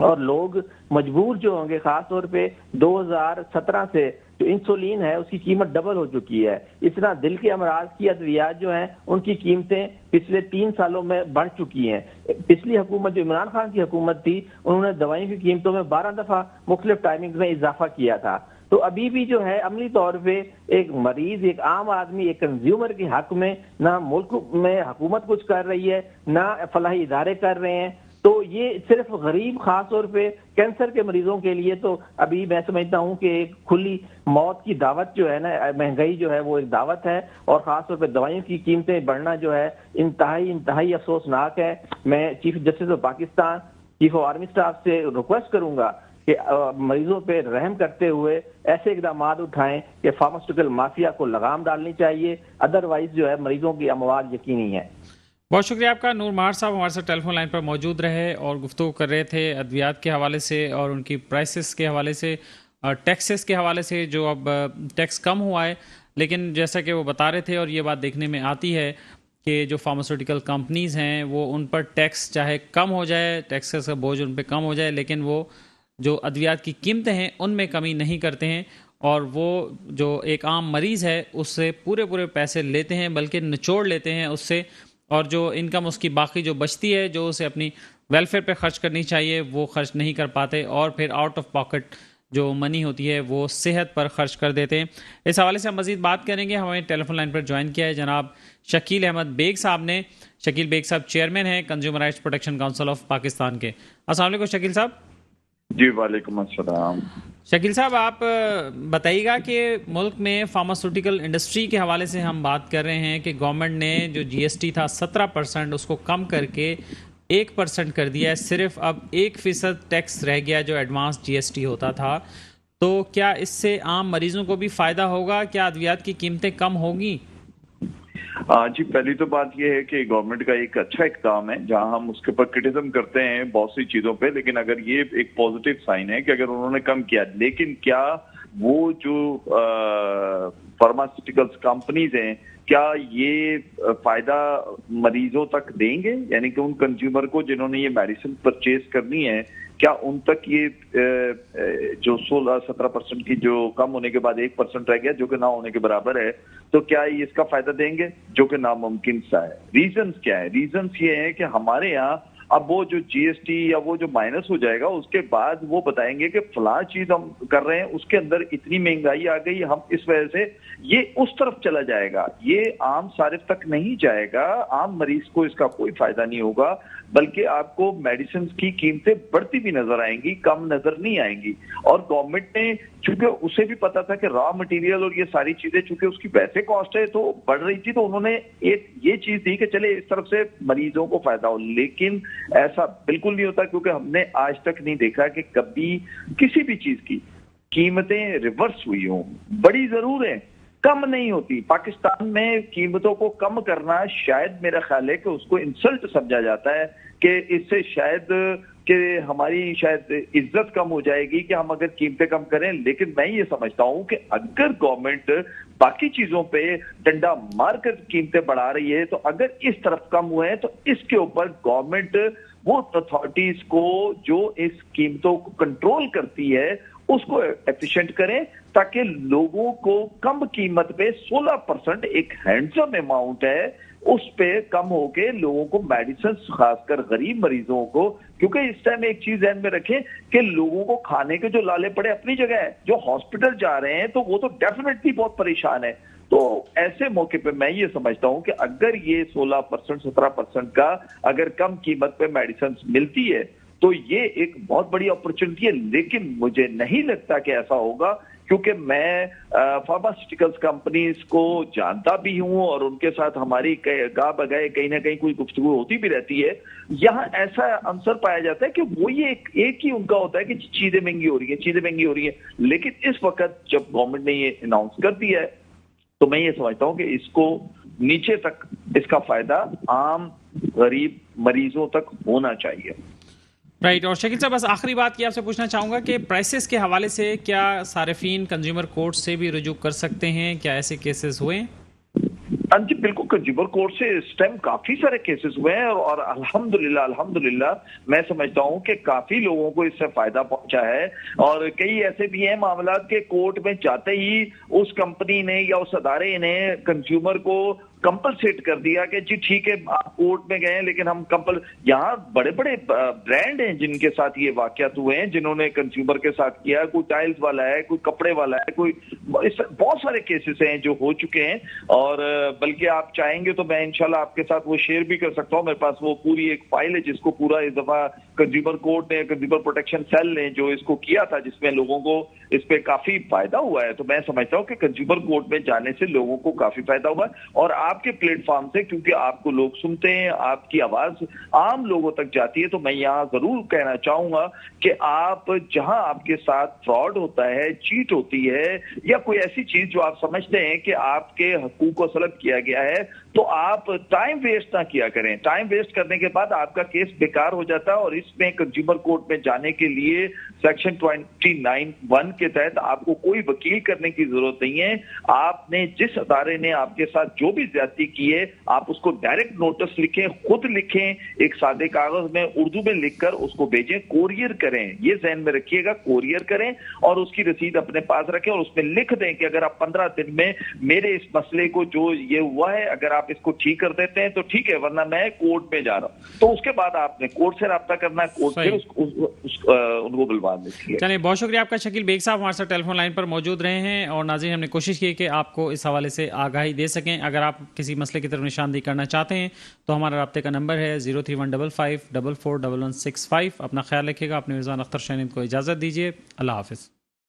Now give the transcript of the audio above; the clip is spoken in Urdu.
اور لوگ مجبور جو ہوں گے، خاص طور پہ 2017 سے جو انسولین ہے اس کی قیمت ڈبل ہو چکی ہے. اس طرح دل کے امراض کی ادویات جو ہیں ان کی قیمتیں پچھلے 3 سالوں میں بڑھ چکی ہیں. پچھلی حکومت جو عمران خان کی حکومت تھی انہوں نے دوائیوں کی قیمتوں میں 12 دفعہ مختلف ٹائمنگ میں اضافہ کیا تھا. تو ابھی بھی جو ہے عملی طور پہ ایک مریض، ایک عام آدمی، ایک کنزیومر کے حق میں نہ ملک میں حکومت کچھ کر رہی ہے نہ فلاحی ادارے کر رہے ہیں. تو یہ صرف غریب، خاص طور پہ کینسر کے مریضوں کے لیے تو ابھی میں سمجھتا ہوں کہ ایک کھلی موت کی دعوت جو ہے نا، مہنگائی جو ہے وہ ایک دعوت ہے، اور خاص طور پہ دوائیوں کی قیمتیں بڑھنا جو ہے انتہائی افسوسناک ہے. میں chief justice of Pakistan, chief of army staff سے ریکویسٹ کروں گا کہ مریضوں پہ رحم کرتے ہوئے ایسے اقدامات اٹھائیں کہ فارماسیوٹیکل مافیا کو لگام ڈالنی چاہیے، ادروائز جو ہے مریضوں کی اموات یقینی ہے. بہت شکریہ آپ کا. نور مہار صاحب ہمارے ساتھ ٹیلی فون لائن پر موجود رہے اور گفتگو کر رہے تھے ادویات کے حوالے سے اور ان کی پرائسز کے حوالے سے، ٹیکسز کے حوالے سے. جو اب ٹیکس کم ہوا ہے، لیکن جیسا کہ وہ بتا رہے تھے اور یہ بات دیکھنے میں آتی ہے کہ جو فارماسیوٹیکل کمپنیز ہیں وہ ان پر ٹیکس چاہے کم ہو جائے، ٹیکسز کا بوجھ ان پہ کم ہو جائے، لیکن وہ جو ادویات کی قیمتیں ہیں ان میں کمی نہیں کرتے ہیں، اور وہ جو ایک عام مریض ہے اس سے پورے پیسے لیتے ہیں، بلکہ نچوڑ لیتے ہیں اس سے، اور جو انکم اس کی باقی جو بچتی ہے جو اسے اپنی ویلفیئر پہ خرچ کرنی چاہیے وہ خرچ نہیں کر پاتے، اور پھر آؤٹ آف پاکٹ جو منی ہوتی ہے وہ صحت پر خرچ کر دیتے ہیں. اس حوالے سے ہم مزید بات کریں گے. ہمیں ٹیلی فون لائن پر جوائن کیا ہے جناب شکیل احمد بیگ صاحب نے. شکیل بیگ صاحب چیئرمین ہیں consumer rights protection council of Pakistan کے. السلام علیکم شکیل صاحب. جی وعلیکم السلام. شکیل صاحب آپ بتائیے گا کہ ملک میں فارماسیوٹیکل انڈسٹری کے حوالے سے ہم بات کر رہے ہیں کہ گورنمنٹ نے جو جی ایس ٹی تھا 17% اس کو کم کر کے 1% کر دیا ہے. صرف اب 1% ٹیکس رہ گیا جو ایڈوانس جی ایس ٹی ہوتا تھا. تو کیا اس سے عام مریضوں کو بھی فائدہ ہوگا؟ کیا ادویات کی قیمتیں کم ہوگی؟ جی پہلی تو بات یہ ہے کہ گورنمنٹ کا ایک اچھا اقدام ہے جہاں ہم اس کے اوپر کرٹیسزم کرتے ہیں بہت سی چیزوں پہ، لیکن اگر یہ ایک پازیٹیو سائن ہے کہ اگر انہوں نے کم کیا، لیکن کیا وہ جو فارماسیوٹیکلز کمپنیز ہیں کیا یہ فائدہ مریضوں تک دیں گے؟ یعنی کہ ان کنزیومر کو جنہوں نے یہ میڈیسن پرچیز کرنی ہے کیا ان تک یہ جو 16-17% کی جو کم ہونے کے بعد 1% رہ گیا جو کہ نہ ہونے کے برابر ہے، تو کیا یہ اس کا فائدہ دیں گے؟ جو کہ ناممکن سا ہے. ریزنز کیا ہے؟ ریزنز یہ ہے کہ ہمارے یہاں اب وہ جو جی ایس ٹی یا وہ جو مائنس ہو جائے گا اس کے بعد وہ بتائیں گے کہ فلاں چیز ہم کر رہے ہیں اس کے اندر اتنی مہنگائی آ گئی، ہم اس وجہ سے یہ اس طرف چلا جائے گا، یہ عام صارف تک نہیں جائے گا، عام مریض کو اس کا کوئی فائدہ نہیں ہوگا، بلکہ آپ کو میڈیسنز کی قیمتیں بڑھتی بھی نظر آئیں گی، کم نظر نہیں آئیں گی. اور گورنمنٹ نے چونکہ اسے بھی پتا تھا کہ را مٹیریل اور یہ ساری چیزیں چونکہ اس کی ویسے کاسٹ ہے تو بڑھ رہی تھی، تو انہوں نے ایک یہ چیز دی کہ چلے اس طرف سے مریضوں کو فائدہ ہو. لیکن ایسا بالکل نہیں ہوتا، کیونکہ ہم نے آج تک نہیں دیکھا کہ کبھی کسی بھی چیز کی قیمتیں ریورس ہوئی ہوں. بڑی ضرور ہے، کم نہیں ہوتی. پاکستان میں قیمتوں کو کم کرنا شاید میرا خیال ہے کہ اس کو انسلٹ سمجھا جاتا ہے کہ اس سے شاید کہ ہماری شاید عزت کم ہو جائے گی کہ ہم اگر قیمتیں کم کریں. لیکن میں یہ سمجھتا ہوں کہ اگر گورنمنٹ باقی چیزوں پہ ڈنڈا مار کر قیمتیں بڑھا رہی ہے تو اگر اس طرف کم ہوئے ہیں تو اس کے اوپر گورنمنٹ وہ اتھارٹیز کو جو اس قیمتوں کو کنٹرول کرتی ہے اس کو ایفیشینٹ کریں تاکہ لوگوں کو کم قیمت پہ 16% ایک ہینڈسم اماؤنٹ ہے اس پہ کم ہو کے لوگوں کو میڈیسنز خاص کر غریب مریضوں کو، کیونکہ اس ٹائم ایک چیز ذہن میں رکھیں کہ لوگوں کو کھانے کے جو لالے پڑے اپنی جگہ ہے، جو ہاسپٹل جا رہے ہیں تو وہ تو ڈیفینیٹلی بہت پریشان ہے. تو ایسے موقع پہ میں یہ سمجھتا ہوں کہ اگر یہ 16% 17% کا اگر کم قیمت پہ میڈیسنز ملتی ہے تو یہ ایک بہت بڑی اپرچونٹی ہے. لیکن مجھے نہیں لگتا کہ ایسا ہوگا، کیونکہ میں فارماسیوٹیکلز کمپنیز کو جانتا بھی ہوں اور ان کے ساتھ ہماری گاہ بگائے کہیں نہ کہیں کوئی گفتگو ہوتی بھی رہتی ہے. یہاں ایسا عنصر پایا جاتا ہے کہ وہ یہ ایک ہی ان کا ہوتا ہے کہ چیزیں مہنگی ہو رہی ہیں. لیکن اس وقت جب گورنمنٹ نے یہ اناؤنس کر دیا ہے تو میں یہ سمجھتا ہوں کہ اس کو نیچے تک اس کا فائدہ عام غریب مریضوں تک ہونا چاہیے. رائٹ. اور شکیل صاحب بس آخری بات یہ آپ سے پوچھنا چاہوں گا کہ پرائسز کے حوالے سے کیا صارفین کنزیومر کورٹ سے بھی رجوع کر سکتے ہیں؟ کیا ایسے کیسز ہوئے ہیں؟ ہاں جی بالکل، کنزیومر کورٹ سے اس ٹائم کافی سارے کیسز ہوئے ہیں اور الحمدللہ میں سمجھتا ہوں کہ کافی لوگوں کو اس سے فائدہ پہنچا ہے، اور کئی ایسے بھی ہیں معاملات کے کورٹ میں جاتے ہی اس کمپنی نے یا اس ادارے نے کنزیومر کو کمپلسیٹ کر دیا کہ جی ٹھیک ہے آپ کورٹ میں گئے لیکن ہم یہاں بڑے بڑے برانڈ ہیں جن کے ساتھ یہ واقعات ہوئے ہیں، جنہوں نے کنزیومر کے ساتھ کیا، کوئی ٹائلز والا ہے، کوئی کپڑے والا ہے، کوئی بہت سارے کیسز ہیں جو ہو چکے ہیں، اور بلکہ آپ چاہیں گے تو میں انشاءاللہ آپ کے ساتھ وہ شیئر بھی کر سکتا ہوں، میرے پاس وہ پوری ایک فائل ہے جس کو پورا اس دفعہ کنزیومر کورٹ نے، کنزیومر پروٹیکشن سیل نے جو اس کو کیا تھا، جس میں لوگوں کو اس پہ کافی فائدہ ہوا ہے۔ تو میں سمجھتا ہوں کہ کنزیومر کورٹ میں جانے سے لوگوں کو کافی فائدہ ہوا ہے، اور آپ کے پلیٹ فارم سے کیونکہ آپ کو لوگ سنتے ہیں، آپ کی آواز عام لوگوں تک جاتی ہے، تو میں یہاں ضرور کہنا چاہوں گا کہ آپ جہاں آپ کے ساتھ فراڈ ہوتا ہے، چیٹ ہوتی ہے، یا کوئی ایسی چیز جو آپ سمجھتے ہیں کہ آپ کے حقوق کو سلب کیا گیا ہے، تو آپ ٹائم ویسٹ نہ کیا کریں۔ ٹائم ویسٹ کرنے کے بعد آپ کا کیس بیکار ہو جاتا ہے، اور اس میں کنزیومر کورٹ میں جانے کے لیے سیکشن 29(1) کے تحت آپ کو کوئی وکیل کرنے کی ضرورت نہیں ہے۔ آپ نے جس ادارے نے آپ کے ساتھ جو بھی زیادتی کی ہے، آپ اس کو ڈائریکٹ نوٹس لکھیں، خود لکھیں، ایک سادے کاغذ میں اردو میں لکھ کر اس کو بھیجیں، کوریئر کریں، یہ ذہن میں رکھیے گا، کوریئر کریں، اور اس کی رسید اپنے پاس رکھیں، اور اس میں لکھ دیں کہ اگر آپ 15 دن میں میرے اس مسئلے کو جو یہ ہوا ہے اگر آپ اس کو ٹھیک کر دیتے ہیں تو ٹھیک ہے، ورنہ میں کورٹ میں جا رہا ہوں۔ تو اس کے بعد آپ نے کورٹ سے رابطہ کرنا ہے، کورٹ سے ان کو بلوانے کے لیے۔ چلیے، بہت شکریہ آپ کا شکیل بیگ صاحب، ہمارے ساتھ ٹیلی فون لائن پر موجود رہے ہیں، اور ناظرین ہم نے کوشش کی کہ آپ کو اس حوالے سے آگاہی دے سکیں۔ اگر آپ کسی مسئلے کی طرف نشاندہی کرنا چاہتے ہیں تو ہمارا رابطے کا نمبر ہے 03155441165۔ اپنا خیال رکھیے گا، اپنے میزبان اختر شاہین کو اجازت دیجیے، اللہ حافظ۔